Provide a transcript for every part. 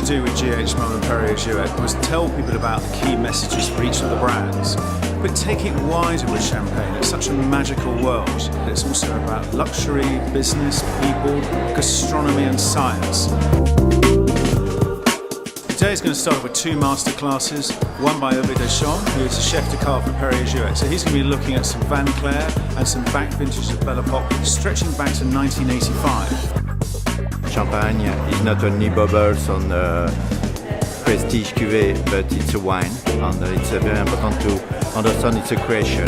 do with GH Mumm and Perrier-Jouët was tell people about the key messages for each of the brands, but take it wider with champagne. It's such a magical world. It's also about luxury, business, people, gastronomy and science. Today is going to start with 2 masterclasses, one by Ovid Deschamps, who is a chef de cave for Perrier-Jouët. So he's going to be looking at some Van Clair and some back vintage of Belle Epoque, stretching back to 1985. Champagne is not only bubbles on prestige cuvée, but it's a wine, and it's very important to understand it's a creation.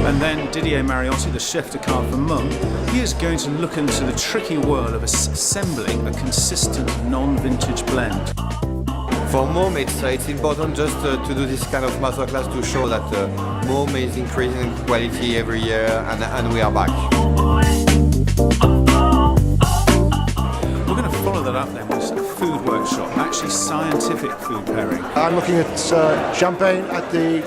And then Didier Mariotti, the chef de cave for Mumm, he is going to look into the tricky world of assembling a consistent non-vintage blend. For Mumm, it's important just to do this kind of masterclass to show that Mumm is increasing in quality every year, and we are back. We're going to follow that up then with a food workshop, actually scientific food pairing. I'm looking at champagne at the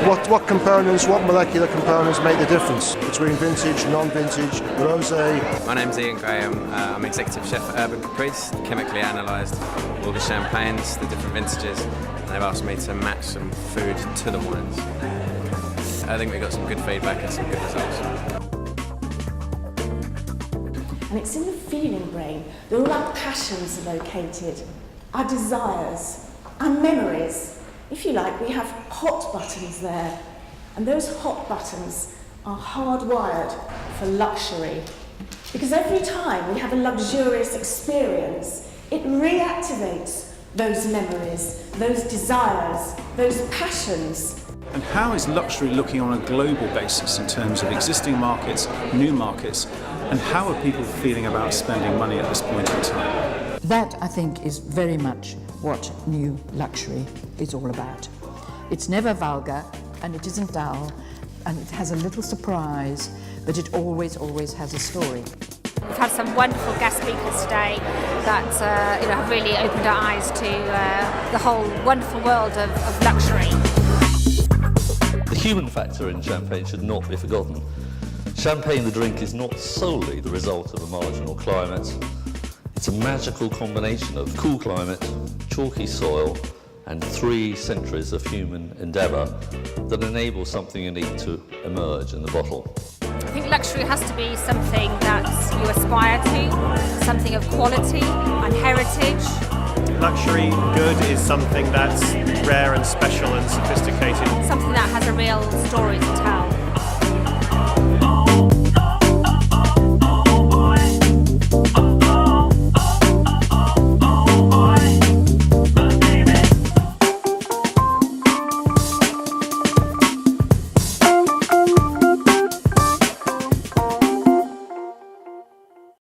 what components, what molecular components make the difference between vintage, non-vintage, rosé. My name's Ian Graham. I'm executive chef at Urban Caprice. Chemically analysed all the champagnes, the different vintages, and they've asked me to match some food to the wines. I think we got some good feedback and some good results. And it's in the feeling brain that all our passions are located, our desires, our memories. If you like, we have hot buttons there, and those hot buttons are hardwired for luxury. Because every time we have a luxurious experience, it reactivates those memories, those desires, those passions. And how is luxury looking on a global basis in terms of existing markets, new markets, and how are people feeling about spending money at this point in time? That, I think, is very much what new luxury is all about. It's never vulgar, and it isn't dull, and it has a little surprise, but it always has a story. We've had some wonderful guest speakers today that have really opened our eyes to the whole wonderful world of luxury. The human factor in champagne should not be forgotten. Champagne, the drink, is not solely the result of a marginal climate. It's a magical combination of cool climate, chalky soil, and 3 centuries of human endeavour that enable something unique to emerge in the bottle. I think luxury has to be something that you aspire to, something of quality and heritage. Luxury good is something that's rare and special and sophisticated. Something that has a real story to tell.